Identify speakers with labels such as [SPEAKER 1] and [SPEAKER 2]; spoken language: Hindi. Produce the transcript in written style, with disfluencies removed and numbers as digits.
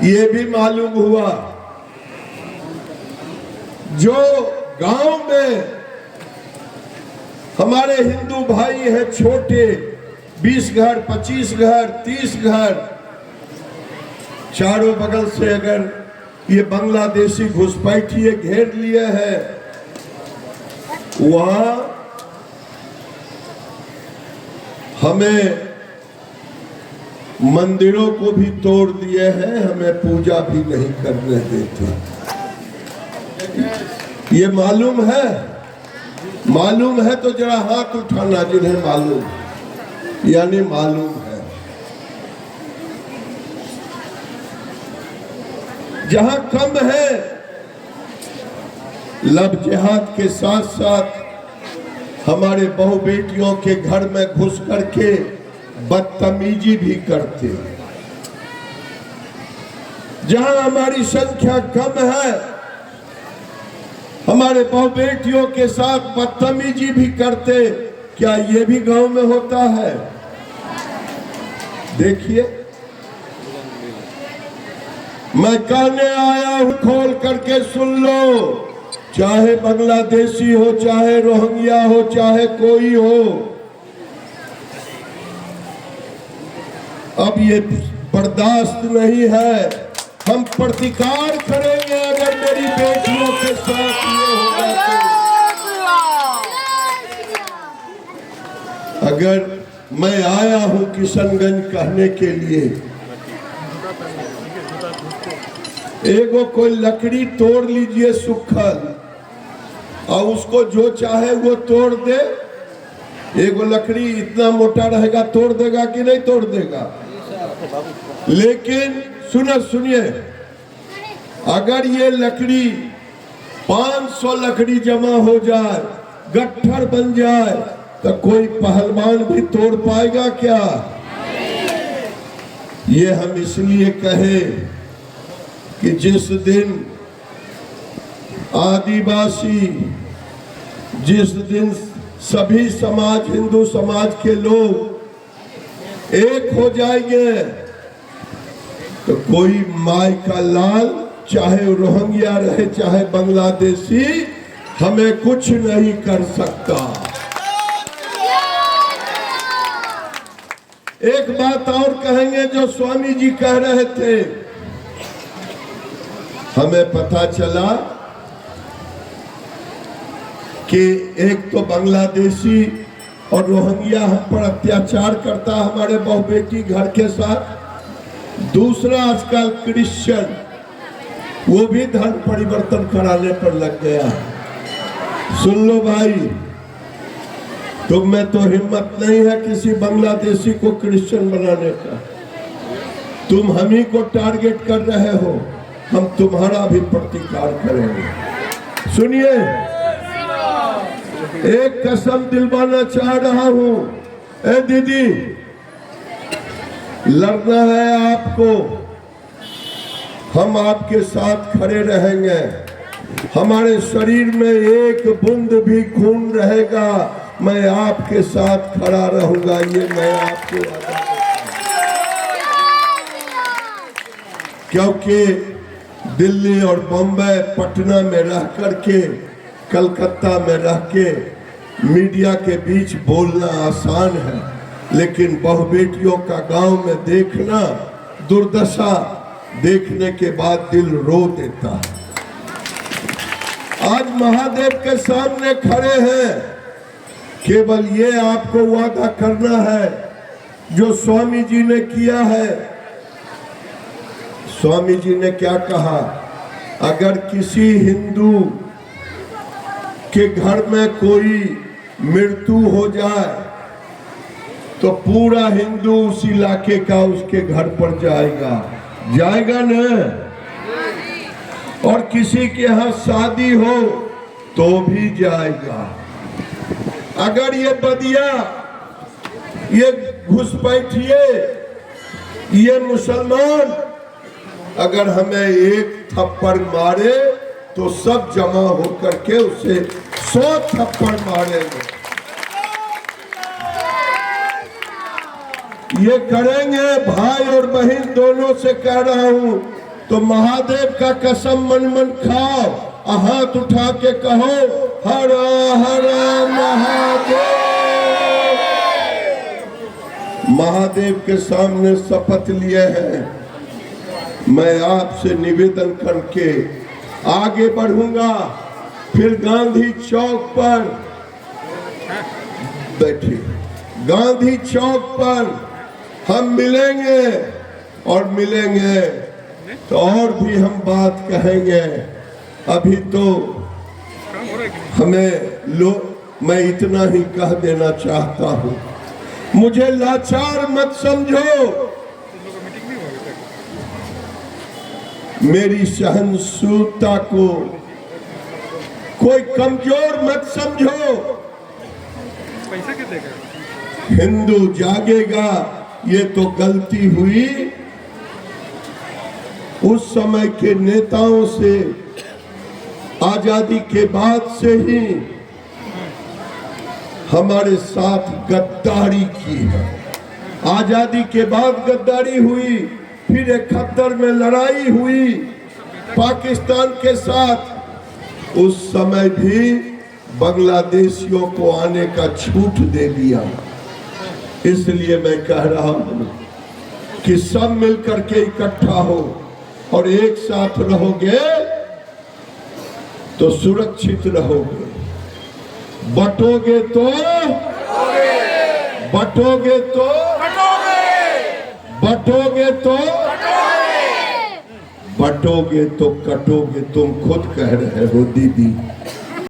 [SPEAKER 1] ये भी मालूम हुआ जो गांव में हमारे हिंदू भाई हैं छोटे, 20 घर, 25 घर, 30 घर, चारों बगल से अगर ये बांग्लादेशी घुसपैठिए घेर लिए हैं, वहां हमें मंदिरों को भी तोड़ दिए हैं, हमें पूजा भी नहीं करने देते। ये मालूम है? मालूम है तो जरा हाथ उठाना जिन्हें मालूम, यानी मालूम है। जहां कम है, लब जिहाद के साथ साथ हमारे बहु बेटियों के घर में घुस करके बदतमीजी भी करते। जहां हमारी संख्या कम है, हमारे बहु बेटियों के साथ बदतमीजी भी करते। क्या ये भी गांव में होता है? देखिए, मैं कहने आया हूं, खोल करके सुन लो, चाहे बांग्लादेशी हो, चाहे रोहिंग्या हो, चाहे कोई हो, अब ये बर्दाश्त नहीं है। हम प्रतिकार करेंगे अगर मेरी बेटियों के साथ ये होगा तो। अगर मैं आया हूं किशनगंज कहने के लिए, एगो कोई लकड़ी तोड़ लीजिए सुखल, और उसको जो चाहे वो तोड़ दे। एगो लकड़ी इतना मोटा रहेगा, तोड़ देगा कि नहीं तोड़ देगा? लेकिन सुनिए, अगर ये लकड़ी 500 लकड़ी जमा हो जाए, गट्ठर बन जाए, तो कोई पहलवान भी तोड़ पाएगा क्या? ये हम इसलिए कहे कि जिस दिन आदिवासी, जिस दिन सभी समाज, हिंदू समाज के लोग एक हो जाएंगे, तो कोई माई का लाल, चाहे रोहिंग्या रहे चाहे बांग्लादेशी, हमें कुछ नहीं कर सकता। एक बात और कहेंगे जो स्वामी जी कह रहे थे। हमें पता चला कि एक तो बांग्लादेशी और रोहिंग्या हम पर अत्याचार करता हमारे बहु बेटी घर के साथ। दूसरा, आजकल क्रिश्चियन वो भी धर्म परिवर्तन कराने पर लग गया। सुन लो भाई, तुम में तो हिम्मत नहीं है किसी बांग्लादेशी को क्रिश्चियन बनाने का। तुम हम ही को टारगेट कर रहे हो, हम तुम्हारा भी प्रतिकार करेंगे। सुनिए, एक कसम दिलवाना चाह रहा हूं। ए दीदी, लड़ना है आपको, हम आपके साथ खड़े रहेंगे। हमारे शरीर में एक बूंद भी खून रहेगा, मैं आपके साथ खड़ा रहूंगा। ये मैं आपको वादा करता हूं। क्योंकि दिल्ली और बम्बई, पटना में रह करके, कलकत्ता में रह के मीडिया के बीच बोलना आसान है, लेकिन बहु बेटियों का गांव में देखना, दुर्दशा देखने के बाद दिल रो देता है। आज महादेव के सामने खड़े हैं, केवल ये आपको वादा करना है जो स्वामी जी ने किया है। स्वामी जी ने क्या कहा? अगर किसी हिंदू के घर में कोई मृत्यु हो जाए तो पूरा हिंदू उस इलाके का उसके घर पर जाएगा, जाएगा न? और किसी के यहाँ शादी हो तो भी जाएगा। अगर ये बदिया, ये घुसपैठिए, ये मुसलमान अगर हमें एक थप्पड़ मारे तो सब जमा होकर के उसे 100 थप्पड़ मारेंगे। ये करेंगे। भाई और बहन दोनों से कह रहा हूं, तो महादेव का कसम मन मन खाओ, हाथ उठा के कहो हर हर महादेव। महादेव के सामने शपथ लिए हैं, मैं आपसे निवेदन करके आगे बढ़ूंगा। फिर गांधी चौक पर बैठे, गांधी चौक पर हम मिलेंगे और मिलेंगे तो और भी हम बात कहेंगे। अभी तो मैं इतना ही कह देना चाहता हूं, मुझे लाचार मत समझो, मेरी सहनशीलता को कोई कमजोर मत समझो। हिंदू जागेगा, ये तो गलती हुई उस समय के नेताओं से। आजादी के बाद से ही हमारे साथ गद्दारी की है। आजादी के बाद गद्दारी हुई, फिर 71 में लड़ाई हुई पाकिस्तान के साथ। उस समय भी बांग्लादेशियों को आने का छूट दे दिया। इसलिए मैं कह रहा हूं कि सब मिलकर के इकट्ठा हो और एक साथ रहोगे तो सुरक्षित रहोगे। बटोगे तो बटोगे तो बटोगे तो बटोगे तो कटोगे। तुम खुद कह रहे हो दीदी।